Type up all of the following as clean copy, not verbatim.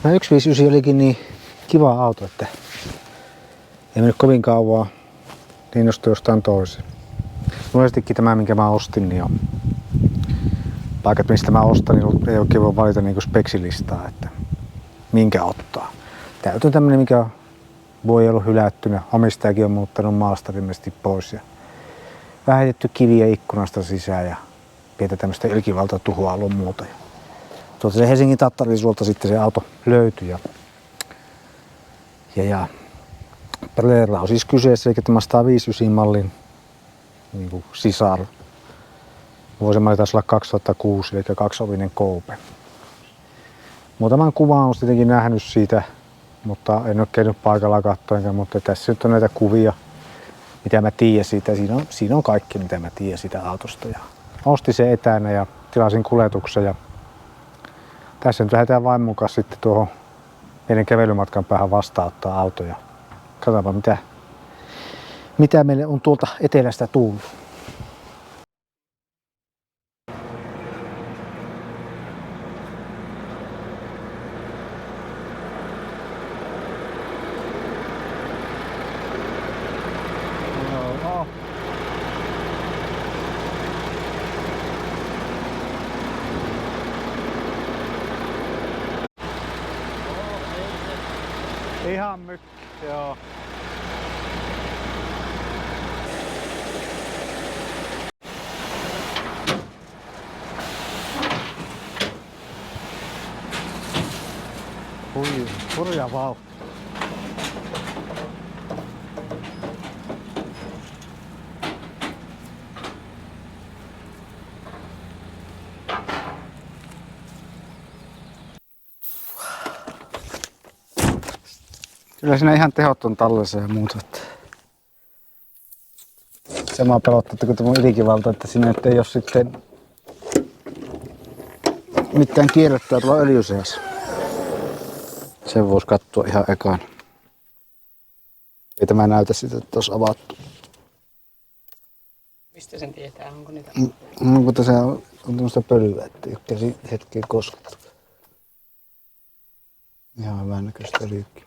Tämä 159 olikin niin kiva auto, että ei mennyt kovin kauan, niin innostui jostain toiseen. Monestikin tämä, minkä mä ostin, niin on paikat, mistä mä ostan, niin ei oikein voi valita niin speksilistaa, että minkä ottaa. Tämä on tämmönen, mikä voi olla hylättynä. Omistajakin on muuttanut maasta ilmeisesti pois. Ja vähän heitetty kiviä ikkunasta sisään ja pientä tämmöistä ilkivaltatuhoa ollut muuta. Tuolta se Helsingin Tattarisuolta sitten se auto löytyi. Ja Brera on siis kyseessä, eli tämä 159 mallin niin kuin sisar. Vuosimalli taisi olla 2006, eli kaksiovinen coupe. Muutaman kuvan olen tietenkin nähnyt siitä, mutta en ole käynyt paikalla katsoenkaan, mutta tässä nyt on näitä kuvia, mitä mä tiedän siitä. Siinä on kaikki, mitä mä tiedän siitä autosta. Ja ostin sen etänä ja tilasin kuljetuksen. Ja tässä nyt lähdetään vaimon kanssa sitten tuohon meidän kävelymatkan päähän vastaanottaa auto. Ja katsotaan, mitä meille on tuolta etelästä tullut. Ihan mykkä, joo. Hurja vauhti. Kyllä siinä ihan tehot on tallessa ja muuta. Samaa pelottaa, kun tämä on ylikivalta, että siinä ei ole sitten mitään kierrättää tuolla öljyseassa. Sen voisi katsoa ihan ekaan. Ei tämä näytä sitä, että olisi avattu. Mistä sen tietää? Onko niitä? No, kun tässä on tämmöistä pölyä, että ei ole käsi hetkeen koskettu. Ihan hyvän näköistä öljyäkin.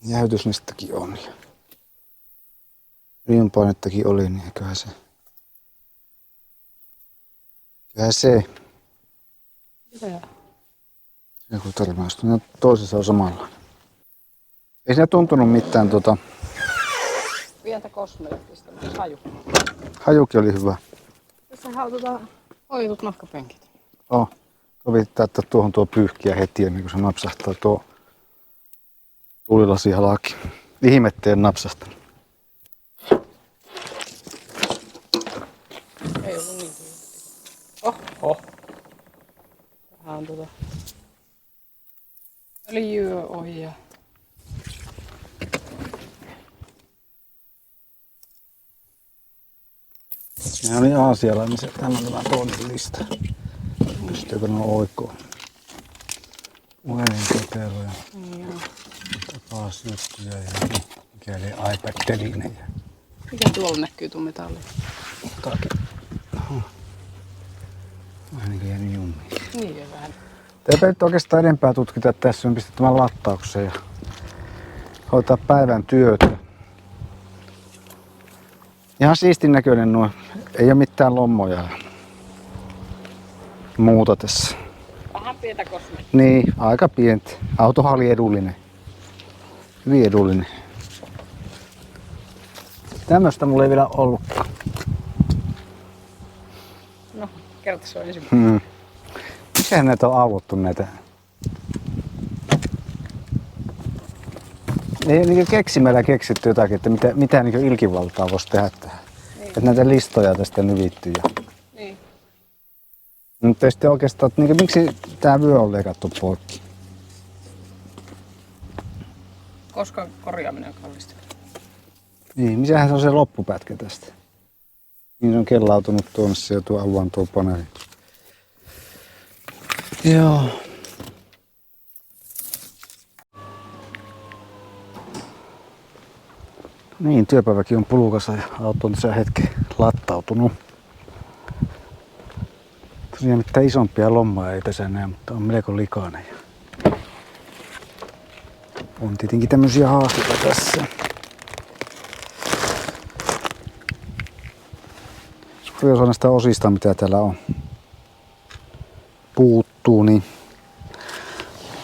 Jäytysnistäkin on. Riunpainettakin oli, niin eiköhän se. Kyllähän se. Mitä? Joku törmäystö. No, toisessa on samanlainen. Ei siinä tuntunut mitään Pientä kosmeettista, mutta haju. Hajukin oli hyvä. Tässä on hoidut nahkapenkit. Kovittaa, että tuohon tuo pyyhkiä heti ennen kuin se napsahtaa tuo tulilasi halaki. Ihmetteen napsahtanut. Ei ollut niin Oho. Vähän öljyä ohi ja Nämä oli aasialainen, se täällä on tämä toinen lista. Pystyykö ne oikoon? Puhelinkotelo ja tapausjuttuja ja mikäli iPad-teline. Mikä tuolla näkyy tuo metalli? Takin. Vähän niin kuin jäänyt jummiin. Niin vähän. Eipä nyt oikeastaan enempää tutkita tässä, on pistettämään lattaukseen ja hoitaa päivän työtä. Ihan siistin näköinen nuo. Ei ole mitään lommoja ja muuta tässä. Vähän pientä kosmetta. Niin, aika pientä. Autohan oli edullinen. Hyvin edullinen. Tämmöstä mulla ei vielä ollutkaan. No, kerta se on ensimmäinen. Mikähän näitä on auvottu näitä? Ei niin keksimällä keksitty jotakin, että mitä niin ilkivaltaa voisi tehdä tähän. Niin. Että näitä listoja tästä nyvittyy. Niin. Mutta sitten oikeastaan, että miksi tää vyö on leikattu poikki? Koska korjaaminen on kallista. Niin, missähän se on se loppupätkä tästä? Niin se on kellautunut tuonne ja tuo avuan tuo paneeli. Joo. Niin, työpäiväkin on pulukassa ja auto on tässä hetken lattautunut. Tosiaan mitään isompia lommaa ei tässä näe, mutta on melko likainen. On tietenkin tämmösiä haasteita tässä. Suuri osa näistä osista, mitä täällä on, puuttuu, niin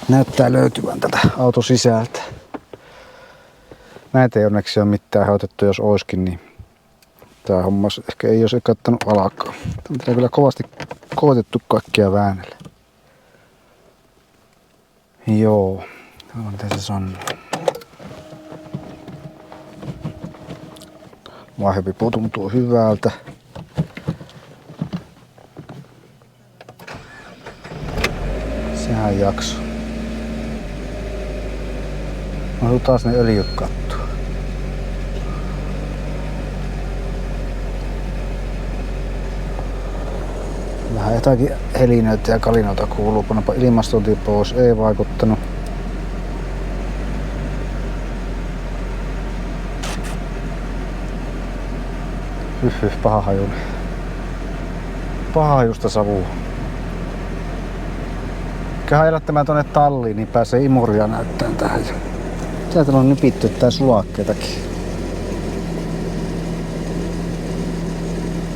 näyttää löytyvän tätä auton sisältä. Näitä ei onneksi ole mitään hoitettu, jos oiskin, niin tää homma ehkä ei olisi kattanut alkaa. Täällä on kyllä kovasti koetettu kaikkia väännellä. Joo, mitä se on? Vaihepippu tuntuu hyvältä. Sehän jakso. On taas ne öljyt kattoa. Vähän jotakin helinöitä ja kalinoita kuuluu. Panapa ilmastointi pois. Ei vaikuttanut. Paha hajunen. Paha hajusta savua. Kähän elättämään tonne talliin, niin pääsee imuria näyttää tähän. Täältä on nypitty tää sulakkeetakin.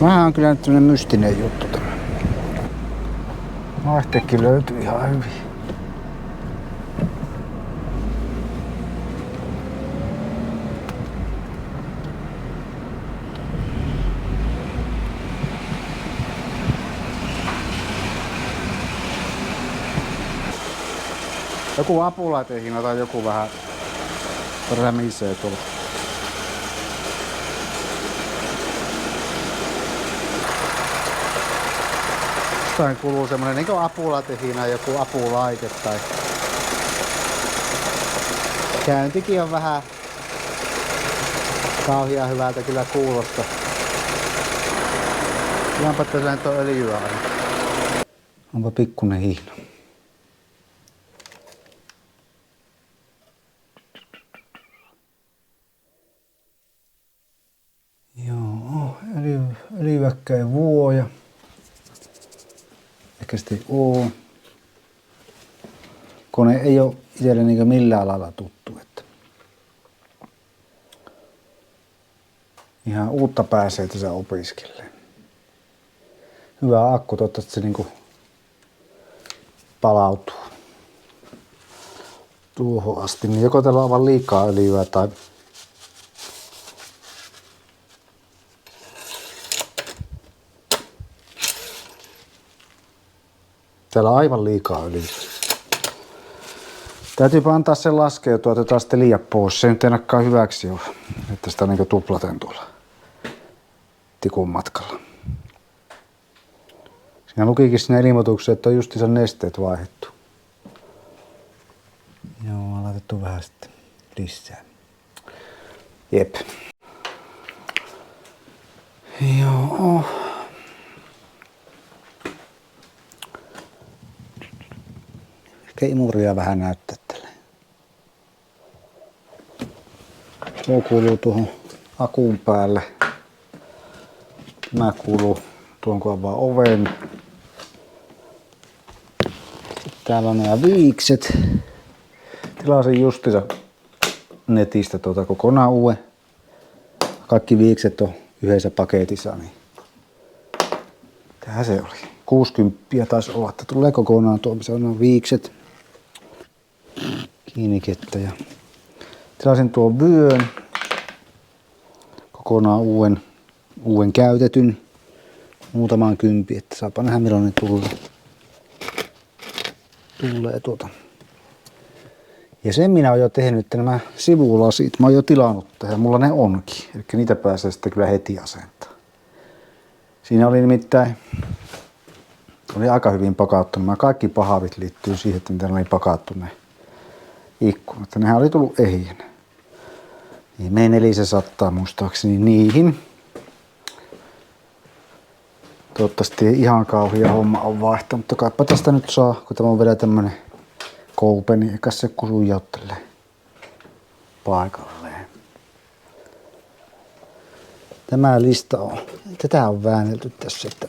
Vähän on kyllä nyt tämmönen mystinen juttu tämä. Vaihteekin löytyy ihan hyvin. Joku apulaiteihin tai joku vähän rämisee tuolla. Jostain kuuluu semmonen niinku apulaitehina, joku apulaite tai käyntikin on vähän kauhean hyvältä kyllä kuulosta. Kylläpä tässä nyt on öljyä aina. Onpa pikkunen hihna. Öljyväkkäin vuoja. Ehkä sitten oo. Kone ei ole itselle niin millään lailla tuttu. Että ihan uutta pääsee tässä opiskelemaan. Hyvä akku, toivottavasti se niinku palautuu tuohon asti. Niin joko täällä on aivan liikaa öljyä tai täällä on aivan liikaa öljyä. Täytyypä antaa sen laskeutua, että otetaan sitten liian pois. Se nyt ei näkään hyväksi jo, että sitä niinku tuplaten tuolla tikun matkalla. Siinä lukikin siinä ilmoituksessa, että on justiinsa nesteet vaihdettu. Joo, on laitettu vähän sitten lisää. Jep. Joo. Ehkä imuria vähän näyttää tälle. Tuo kuuluu tuohon akun päälle. Tämä kuuluu tuon kun avaa oven. Täällä on nämä viikset. Tilasin justiinsa netistä kokonaan uuden. Kaikki viikset on yhdessä paketissa. Niin tähän se oli. 60 taisi olla, että tulee kokonaan tuo, missä on viikset. Kiinnikettä ja tilasin tuon vyön. Kokonaan uuden käytetyn. Muutamaan kympi, että saapa nähdä millainen tulee tuota. Ja sen minä oon jo tehnyt, että nämä sivulasit, mä oon jo tilannut tähän, mulla ne onkin. Eli niitä pääsee sitten kyllä heti asentaa. Siinä oli nimittäin, oli aika hyvin pakattu. Nämä kaikki pahavit liittyy siihen, että miten oli pakattu ne ikkunat. Nehän oli tullut ehjänä. Niin mei 400 muistaakseni niihin. Toivottavasti ei ihan kauhia homma on vaihtanut, mutta kaipa tästä nyt saa, kun tämä on vielä tämmönen koupe, niin eikä se kusujauttelee paikalleen. Tämä lista on, tätä on väännelty tässä, että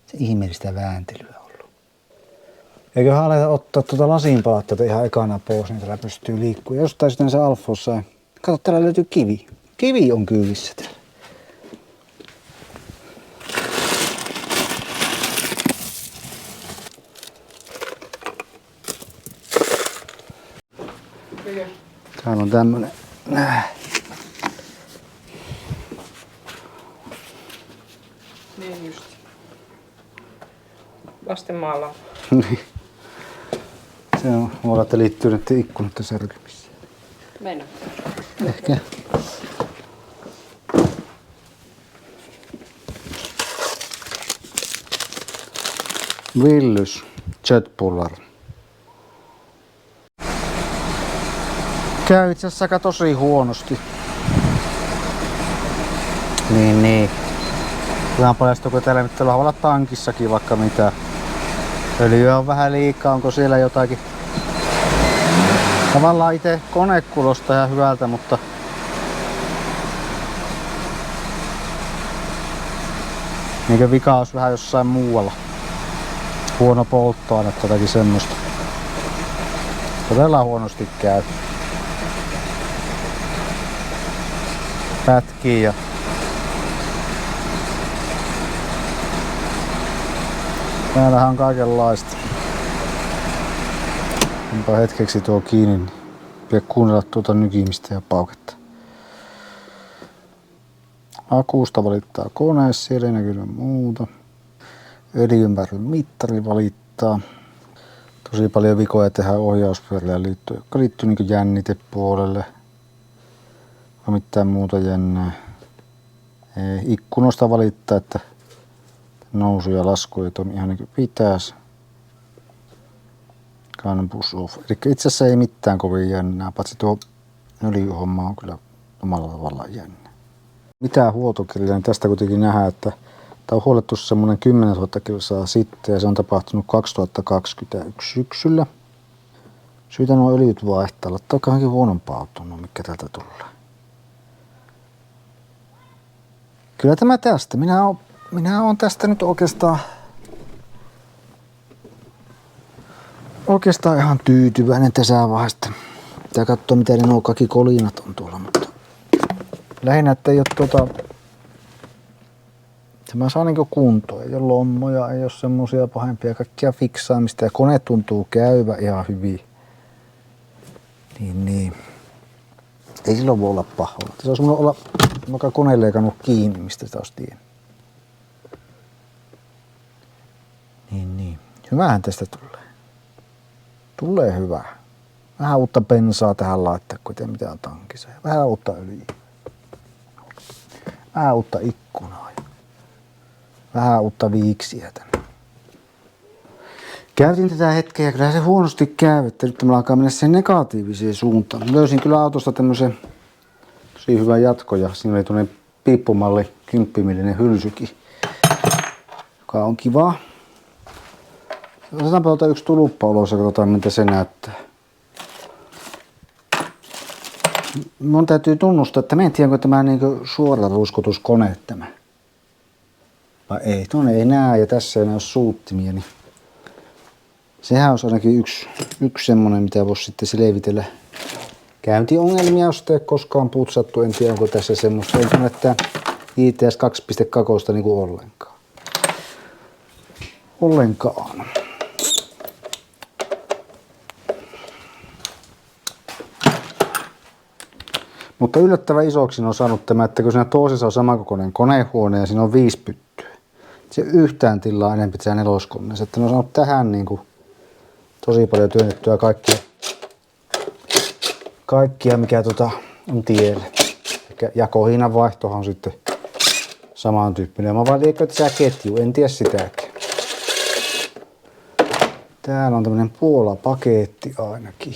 Se ihmeellistä vääntelyä ollut. Eiköhän aleta ottaa tuota lasinpalattaa ihan ekana pois, niin täällä pystyy liikkumaan. Jostain sitten se Alfons sai. Kato, täällä löytyy kivi. Kivi on kyyvissä täällä. Täällä on tämmönen. Niin just. Lasten maalla. Niin. Se on, voi olla, että liittyy nyt ikkunoiden särkymiseen. Mennä. Ehkä. Willys Jetpuller. Käy itse asiassa aika tosi huonosti. Niin. Kyllä paljastuu, kun täällä nyt olla tankissakin vaikka mitä. Öljyä on vähän liikaa, onko siellä jotakin. Tavallaan itse kone kuulostaa ihan hyvältä, mutta niinkö vika olisi vähän jossain muualla. Huono polttoaine tai jotakin semmoista. Todella huonosti käy. Pätkii ja täällähän on kaikenlaista. Onpa hetkeksi tuo kiinni, niin pidä kuunnella tuota nykimistä ja pauketta. Akusta valittaa kone, siellä ei näkyy muuta. Öljynmäärän mittari valittaa. Tosi paljon vikoja tehdään ohjauspyörillä liittyen, jotka liittyy niin jännitepuolelle. Vai mitään muuta jännää. Ikkunoista valittaa, että nousu ja lasku ei toimi ihan niin kuin pitäisi. Gun push off. Eli itse asiassa ei mitään kovin jännää, paitsi tuo öljyhomma on kyllä omalla tavallaan jännä. Mitään huoltokirjaa, niin tästä kuitenkin nähdään, että tämä on huolettu semmoinen 10 000 kilsaa sitten ja se on tapahtunut 2021 syksyllä. Syytä nuo öljyt vaihtaa, laittaa johonkin huonompaa autoon, mikä täältä tulee. Kyllä tämä tästä. Minä olen tästä nyt oikeastaan ihan tyytyväinen tässä vaiheessa. Pitää katsoa mitä nuo kaikki kolinat on tuolla, mutta lähinnä, että ei ole tämä saa niinku kuntoon. Ei ole lommoja, ei ole semmosia pahempia, kaikkia fiksaamista ja kone tuntuu käyvä ihan hyvin. Niin. Ei silloin voi olla pahoilla. Se olisi olla vaikka kone leikannut kiinni, mistä sitä olisi tiennyt. Niin. Hyvähän tästä tulee. Tulee hyvä. Vähän uutta bensaa tähän laittaa, kun ei mitään tankissa. Vähän uutta öljyä. Vähän uutta ikkunaa. Vähän uutta viiksiä tänne. Käytin tätä hetkeä ja kyllä se huonosti käy, että nyt alkaa mennä sen negatiiviseen suuntaan. Löysin kyllä autosta tämmöisen tosi hyvän jatko ja siinä oli tuonne piippumalli 10-millinen hylsykin, joka on kiva. Otetaanpa yksi tuluppa ulos ja katsotaan miltä se näyttää. Mun täytyy tunnustaa, että mä en tiedä, onko tämä niinku suora ruiskutuskone tämä. Vai ei, tuonne ei näe ja tässä ei näy suuttimia. Niin sehän on ainakin yksi semmonen, mitä voisi sitten selvitellä. Käyntiongelmia, jos ei koskaan putsattu, en tiedä onko tässä semmoista. Ei tunne tää ITS 2.2 niinku ollenkaan. Mutta yllättävän isoksi on saanut tämä, että kun siinä toisessa on samankokoinen konehuone ja siinä on 5 pyttyä. Se yhtään tilaa enemmän tässä neloskoneessa, että ne on saanut tähän niinku tosi paljon työnnettyä kaikkia mikä on tiellä. Jakohinnan vaihtohan on sitten samantyyppinen. Mä vaan liekö tässä ketju, en tiedä sitäkään. Täällä on tämmönen Puola-paketti ainakin.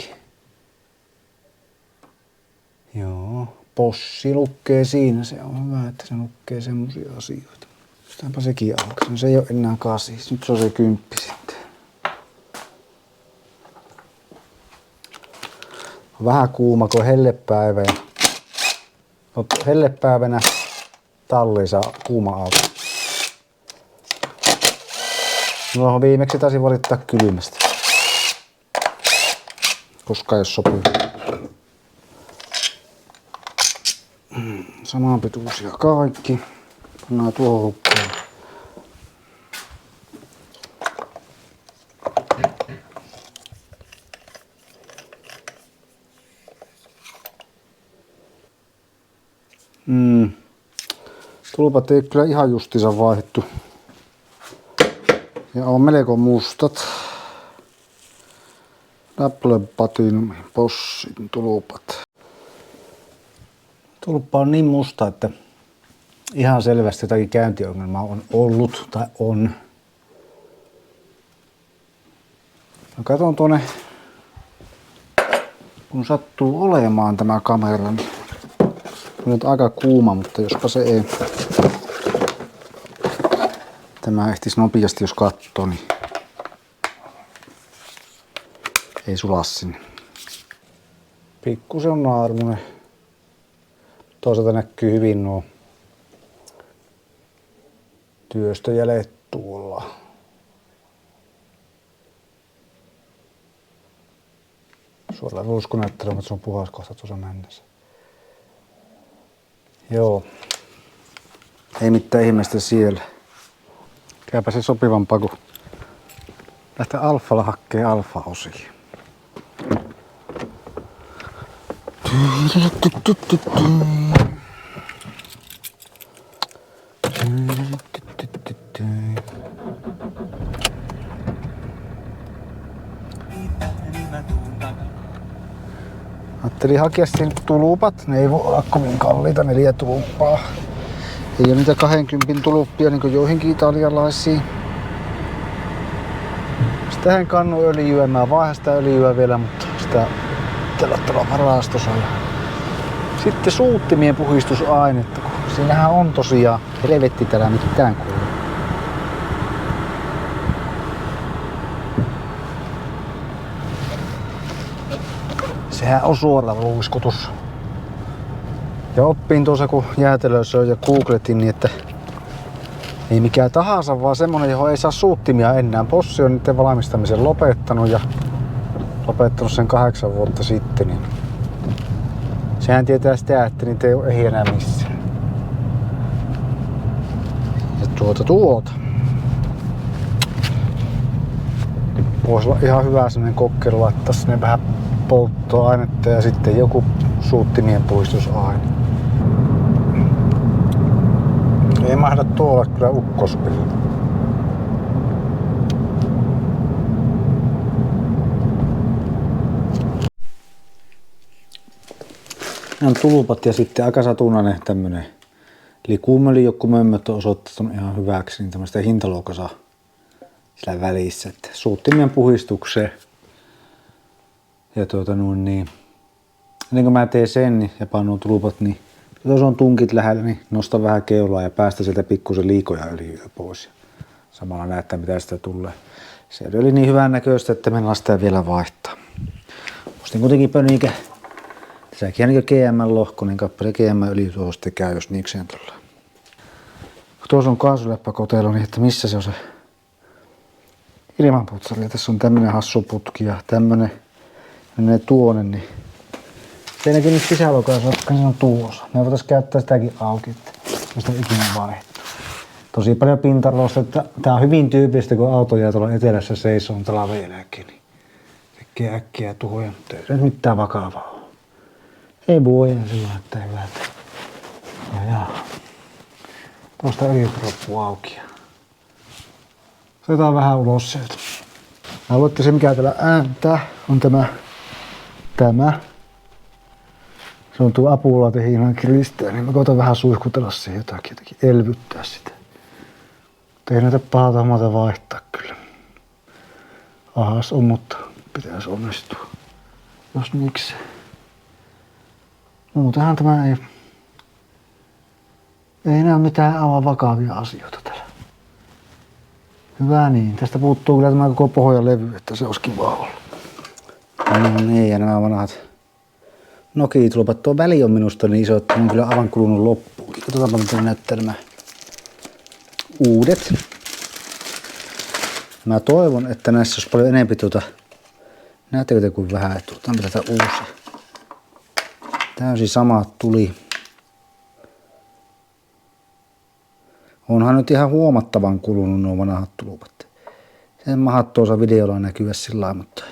Joo, Possi lukee siinä, se on hyvä, että se lukee semmosia asioita. Pistäänpä sekin auki, se ei ole enää 8, nyt se on se 10 sitten. On vähän kuuma, kun on hellepäivä ja hellepäivänä talliin saa kuuma auto. No viimeksi taisin valittaa kylmästä. Koska jos sopii. Saman pituisia kaikki. Pannaan tuohon hukkaan. Tulpat ei kyllä ihan justiinsa vaihdettu. Ja on melko mustat. Double Platinum Bossin tulpat. Tulppa on niin musta, että ihan selvästi jotakin käyntiongelmaa on ollut tai on. No katon tuonne, kun sattuu olemaan tämä kamera, niin on nyt aika kuuma, mutta jospa se ei. Tämä ehtis nopeasti, jos katsoo, niin ei sula sinne. Pikkusen on naarmunen. Toisaalta näkyy hyvin nuo työstöjäljet tuolla. Suoraan ruuskunäyttely, mutta se on puhas kohta tuossa mennessä. Joo. Ei mitään ihmeistä siellä. Käypä se sopivampaa, kun lähtee alfalla hakkee alfa-osia. Ajattelin hakea siihen tulupat, ne ei voi olla kovin kalliita, 4 tulppaa. Ei ole niitä 20 tuluppia niin kuin joihinkin italialaisiin. Sitähän kannu öljyä, mä vaihan sitä öljyä vielä, mutta sitä tuolla varastossa. Sitten suuttimien puhistusainetta, kun siinähän on tosiaan helvetti täällä mitään kuuluu. Sehän on suora luiskutus. Ja oppiin tuossa kun jäätelössä ja googletin, niin että ei mikään tahansa, vaan semmonen, johon ei saa suuttimia enää. Bossi on niiden valmistamisen lopettanut ja lopettanut sen 8 vuotta sitten. Niin sehän tietää sitä, että niitä ei enää missään. Ja tuota. Voisi olla ihan hyvä semmonen kokkelu laittaa sinne vähän polttoainetta ja sitten joku suuttimien puistusaine. Ei mahda tuolla kyllä ukkospilli. Nämä on tulpat ja sitten aika satunnainen tämmönen likumöli, joku mömmöt on osoittanut ihan hyväksi, niin tämmöistä hintaluokassa sillä välissä, että suuttimien puhistukseen. Ja niin ennen kuin mä teen sen niin, ja panon tulpat, niin jos on tunkit lähellä, niin nosta vähän keulaa ja päästä sieltä pikkusen liikoja öljyä pois. Samalla näyttää mitä sitä tulee. Se oli niin hyvän näköistä, että mennään sitä vielä vaihtaa. Ostin kuitenkin pönikä. Tässäkin on niin GM-lohko, niin kappale GM-öljy tuohon sitten käy, jos niikseen tulee. Tuossa on kaasuläppäkotelo, niin että missä se on se ilmanputsari. Tässä on tämmönen hassuputki ja tämmönen menee tuonne, niin se näkyy nyt sisälokaisuus, koska se on tuossa. Me voitais käyttää sitäkin auki, että sitä ikinä vaihtuu. Tosi paljon pintarosta, että tää on hyvin tyypillistä, kun auto jää tuolla etelässä seisoo talven jälkeen, niin tekee äkkiä tuhoja, mutta ei nyt mitään vakavaa ole. Ei vuoja sillä että hyvä. Ja. Tuosta öljyt loppuu auki. Otetaan vähän ulos sieltä. Haluatte se mikä täällä ääntää on tämä. Se on tuo apulaatehiinan kristää, niin mä koitan vähän suihkutella siihen jotakin elvyttää sitä. Mutta ei näitä pahalta hommata vaihtaa kyllä. Ahas on, mutta pitäisi onnistua. Jos miksi. Muutenhan tämä ei näy mitään aivan vakavia asioita täällä. Hyvä niin. Tästä puuttuu kyllä tämä koko pohjalevy, että se olisi kiva olla. No niin, ja nämä vanhat Nokia-tulpat. Tuo väli on minusta niin iso, että on kyllä aivan kulunut loppuun. Katsotaanpa miten näyttää nämä uudet. Mä toivon, että näissä olisi paljon enemmän näettekö te kuin vähän, että otetaanpa tätä uusia. Täysin sama tuli. Onhan nyt ihan huomattavan kulunut nuo vanhat tulpat. Sen mahat tuossa videolla näkyä sillä lailla, mutta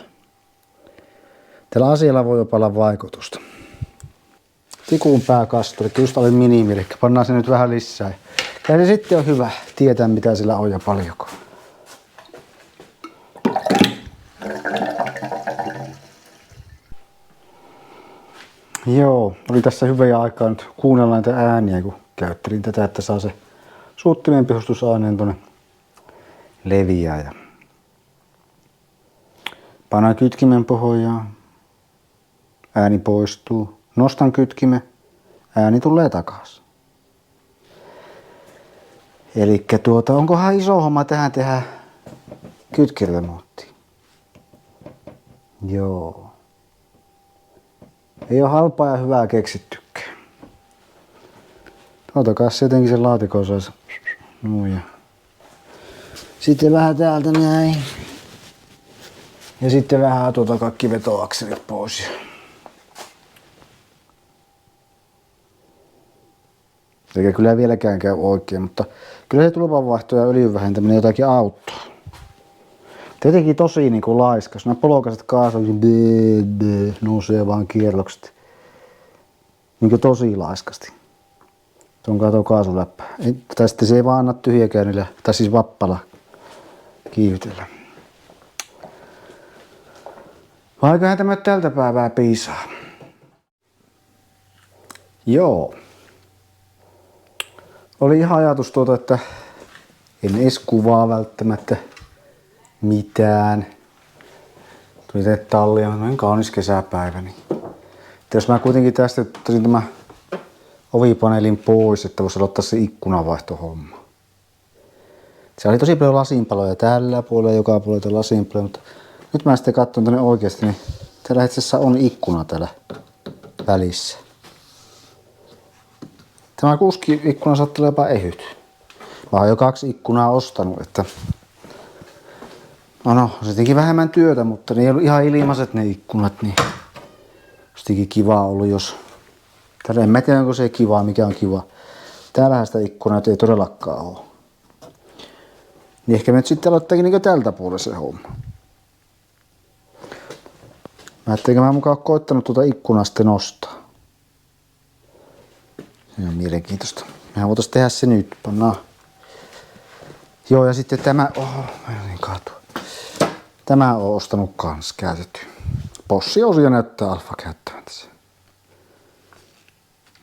tällä asialla voi jopa olla vaikutusta. Tikun pääkasturi, just oli minimi, eli pannaan se nyt vähän lisää. Ja se sitten on hyvä tietää, mitä sillä on ja paljonko. Joo, oli tässä hyvää aikaa nyt kuunnella näitä ääniä, kun käyttelin tätä, että saa se suuttimen pihustusaineen tuonne leviää. Ja panan kytkimen pohjaan, ääni poistuu, nostan kytkimen, ääni tulee takaisin. Elikkä onkohan iso homma tähän tehdä kytkiremonttia? Joo. Ei ole halpaa ja hyvää keksittykään. Otakaa se jotenkin sen laatikon saisi. Noin ja. Sitten vähän täältä näin. Ja sitten vähän kaikki vetoakselit pois. Eikä kyllä vieläkään käy oikein, mutta kyllä se tulpanvaihto ja öljyn vähentäminen jotakin auttaa. Tietenkin tosi niinku laiskas. Nämä polokaset kaasut nousee vaan kierrokset. Niinku tosi laiskasti. Se on kato kaasuläppä. Tai sitten se ei vaan anna tyhjäkäynnillä, tai siis vappala kiivytellä. Vaikkahan tämä tältä päivää piisaa. Joo. Oli ihan ajatus että en edes kuvaa välttämättä mitään. Tuli teet tallia, noin kaunis kesäpäivä. Niin. Jos mä kuitenkin tästä ottaisin tämä ovipaneelin pois, että voisi aloittaa se ikkunanvaihtohomma. Se oli tosi paljon lasinpaloja tällä puolella, joka puolella lasinpaloja, mutta nyt mä sitten katson tänne oikeasti, niin täällä itse asiassa on ikkuna täällä välissä. Tämä kuski-ikkuna saattaa olla jopa ehyt. Mä oon jo 2 ikkunaa ostanut, että no, se teki vähemmän työtä, mutta ne ei ollut ihan ilmaiset ne ikkunat, niin olisi kivaa ollut, jos täällä en mä tiedä, onko se kivaa, mikä on kiva. Täällähän sitä ikkunaa ei todellakaan ole. Niin ehkä me nyt sitten aloittaakin niin tältä puolella se homma. Mä etteikö mä mukaan koittanut tuota ikkunaa sitten nostaa. Se on mielenkiintoista. Mehän voitais tehdä se nyt, pannaan. Joo, ja sitten tämä, niin kaatua. Tämä on ostanut kans käytetty. Possi-osia näyttää Alfa käyttävän tässä.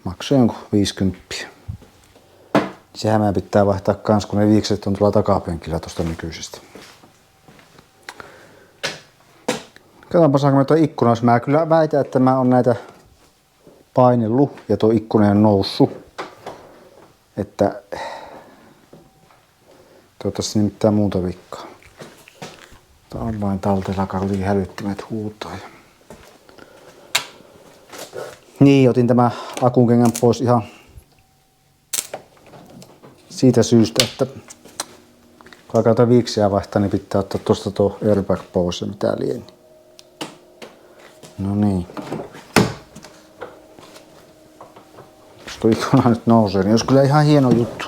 Maksoi jonkun 50. Sehän meidän pitää vaihtaa kans, kun ne viikset on tuolla takapenkillä tosta nykyisestä. Katsotaanpa saanko me tuo ikkuna, jos mä kyllä väitän, että mä on näitä painellut ja tuo ikkuna on noussut. Että toivottavasti niin mitään muuta vikkaa. Tää on vain talteella kuitenkin hälyttimet huutaa. Niin, otin tämä akunkengän pois ihan siitä syystä, että kun alkaa tätä viiksiä vaihtaa, niin pitää ottaa tosta tuo airbag pois ja mitä lieni. No niin. Jos tuo ikkuna nyt nousee, niin olisi kyllä ihan hieno juttu.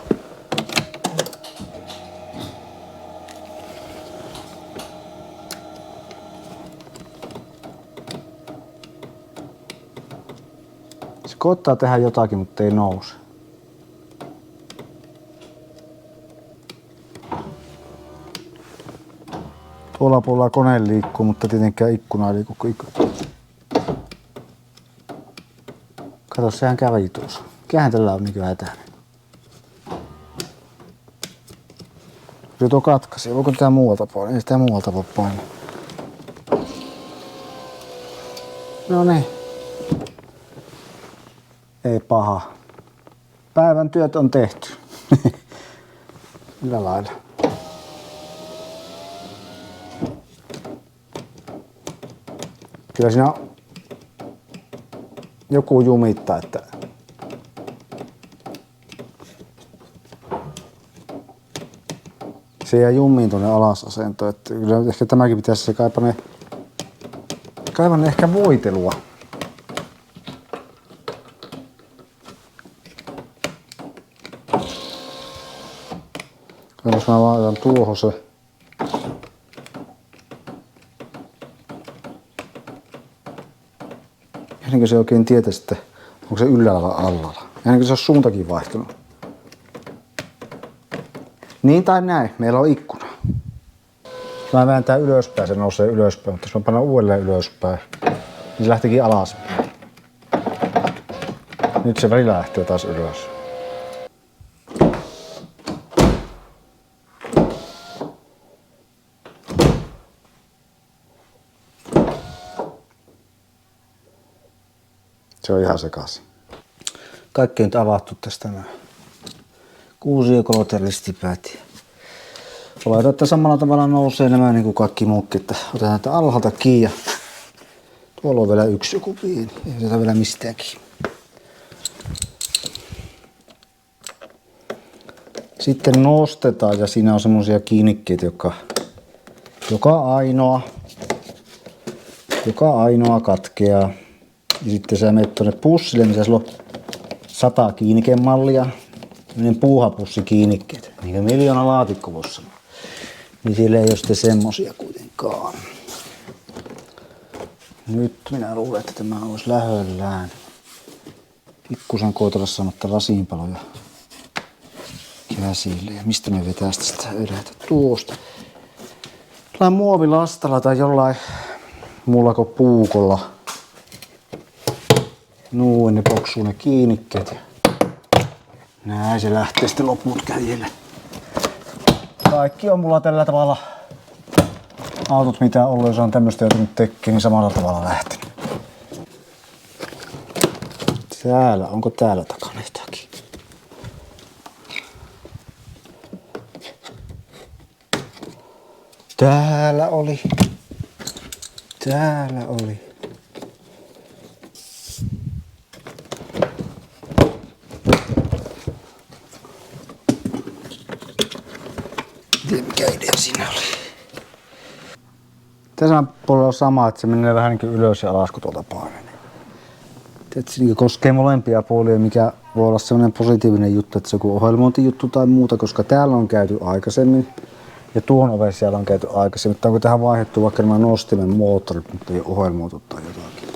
Se koittaa tehdä jotakin, mutta ei nouse. Tuolla puolella kone liikkuu, mutta tietenkään ikkuna ei liiku. Kato, sehän kävi tuossa. Mikähän tällä on niin hätäinen. Kyllä tuo katkaisi. Voiko tätä muualta painaa? Ei sitä muualta voi painaa. No niin. Ei paha. Päivän työt on tehty. Millä lailla? Kyllä siinä joku jumittaa, että Se jää jummiin tuonne alasasentoon. Että kyllä ehkä tämäkin pitäisi se kaivan ehkä voitelua. Jos mä laitan tuohon se. Ennen kuin se oikein tietäisi, että onko se ylhäällä vai alalla. Ennen kuin se olisi suuntakin vaihtunut. Niin tai näin, meillä on ikkuna. Jos mä vääntää ylöspäin, se nousee ylöspäin, mutta jos mä panen uudelleen ylöspäin, niin se lähtikin alaspäin. Nyt se välillä lähtee taas ylös. Se on ihan sekaisin. Kaikki on nyt avattu tästä näin. 6 koloterlistipäät. Oletan, että samalla tavalla nousee nämä niin kuin kaikki muutkin. Että otetaan tätä alhaalta kiinni ja tuolla on vielä yksi joku pieni. Ei oteta vielä mistäänkin. Sitten nostetaan ja siinä on semmosia kiinnikkeitä, joka ainoa katkeaa. Ja sitten sä menet tuonne pussille, missä sulla on 100 kiinnikemallia. Tämmönen puuhapussi kiinnikkeet. Niin kuin 1 000 000 laatikkovuossa. Niin siellä ei ole sitten semmosia kuitenkaan. Nyt minä luulen, että tämä olisi lähöllään. Pikkusen koitella sanotta lasinpaloja käsille. Ja mistä me vetää sitä eräitä? Tuosta. Jollain muovilastalla tai jollain muulla kuin puukolla. Noin ne poksuu ne kiinnikkeet. Näin se lähtee sitten loput käjille. Kaikki on mulla tällä tavalla. Autot mitä on ollut, jos on tämmöstä joutunut tekemään, niin samalla tavalla lähtenyt. Täällä, onko täällä takana jotakin? Täällä oli. Täällä oli. Mikä idea siinä oli? Tässä puolella on sama, että se menee vähän niin kuin ylös ja alas, kun tuolta painaa. Että se niin koskee molempia puolia, mikä voi olla sellainen positiivinen juttu, että se on ohjelmointijuttu tai muuta, koska täällä on käyty aikaisemmin ja tuon oven siellä on käyty aikaisemmin. Onko tähän vaihdettu vaikka nämä nostimen moottorit, mutta ei ole ohjelmoitu tai jotakin.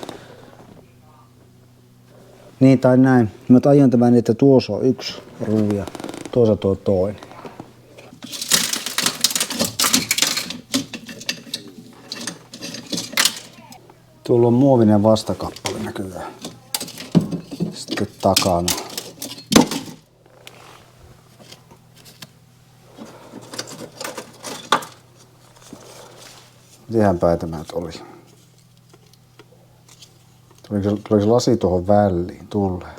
Niin tai näin. Mä ajan tämän, että tuossa on yksi ruuvi ja tuossa tuo toinen. Tuolla on muovinen vastakappale näkyy. Sitten takana. Mitenhän päin tämä nyt oli? Tuliko se lasi tuohon väliin? Tulee.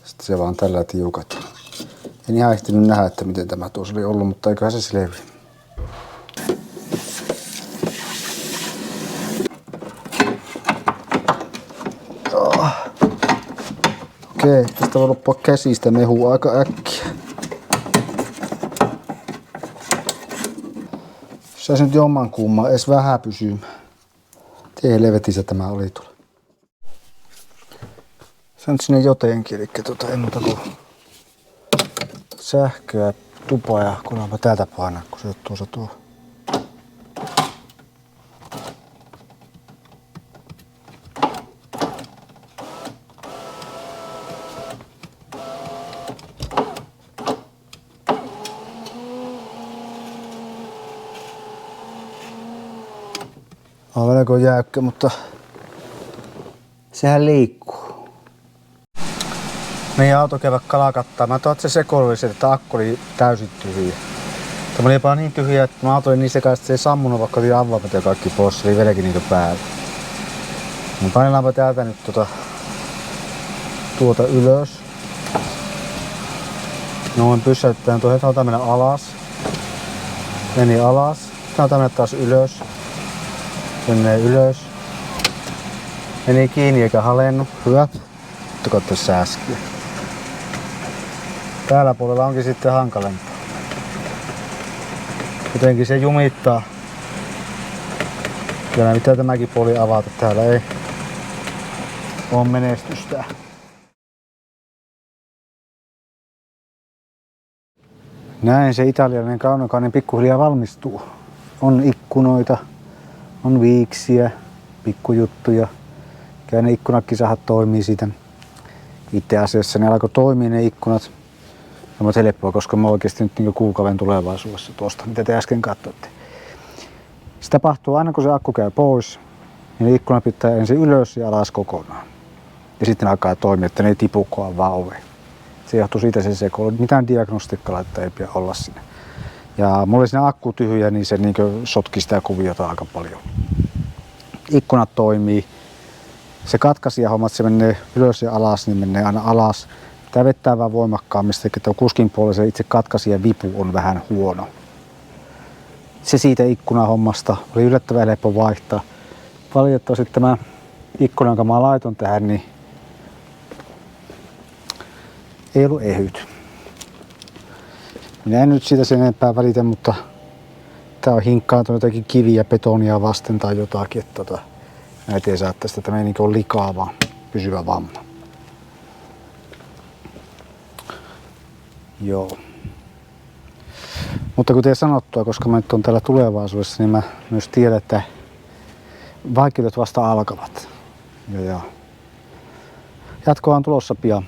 Sitten se vaan tällä tiukat. En ihan ehtinyt nähdä, että miten tämä tuossa oli ollut, mutta eiköhän se selviä. Okei, tästä voi loppua käsistä mehua aika äkkiä. Saisi nyt jommankumman edes vähän pysymään. Ei helvetissä tämä oli tuolla. Se on nyt sinne jotenkin, eli ei muuta kuin sähköä, tupaa ja kunhan täältä painaa, kun se on tuossa tuo. On melko jäykkä, mutta sehän liikkuu. Meidän auto käydä kalakattaa. Mä toin, että se sekoiluisi, että akku oli täysin tyhjä. Tämä oli jopa niin tyhjä, että mä auto oli niin sekaisin, että se ei sammunut, vaikka oli avaimet ja kaikki pois. Se oli vieläkin niitä päällä. Niin painellaanpa täältä nyt tuota ylös. Noin pysäytetään tuohon, että mennä alas. Meni alas. Tää mennä taas ylös. Menee ylös. Meni kiinni eikä halennut. Hyvä. Nyt katso sääskiä. Täällä puolella onkin sitten hankalempaa. jotenkin se jumittaa. Kyllä mitä tämäkin puoli avata, täällä ei ole menestystä. Näin se italialainen kaunokainen pikkuhiljaa valmistuu. On ikkunoita, on viiksiä, pikkujuttuja. Ja ne ikkunakisahat toimii siitä. Itse asiassa ne alkoi toimia ne ikkunat. Se on helppoa, koska mä oikeasti nyt niin kuukauden tulevaisuudessa tuosta, mitä te äsken katsoitte. Se tapahtuu aina kun se akku käy pois, niin ikkuna pitää ensin ylös ja alas kokonaan. Ja sitten alkaa toimia, että ne ei tipukaan vaan oveen. Se johtuu siitä se sekoilu. Mitään diagnostiikkalaitteita ei pidä olla sinne. Ja mulla oli siinä akku tyhjä, niin se niin sotki sitä kuviota aika paljon. Ikkunat toimii. Se katkaisijahommat, se menee ylös ja alas, niin menee aina alas. Tää vettää vähän voimakkaammin, että kuskin puolella se itse katkaisijan vipu on vähän huono. Se siitä ikkunahommasta oli yllättävän helppo vaihtaa. Valitettavasti tämä ikkuna, jonka mä laitoin tähän, niin ei ollut ehyt. Minä en nyt siitä sen enempää välitä, mutta tää on hinkkaantunut jotakin kiviä, betonia vasten tai jotakin, että näitä ei saa tästä. Tämä ei niin ole likaa, vaan pysyvä vamma. Joo. Mutta kuten sanottua, koska mä nyt on täällä tulevaisuudessa, niin mä myös tiedän, että vaikeudet vasta alkavat. Ja jatkoa on tulossa pian.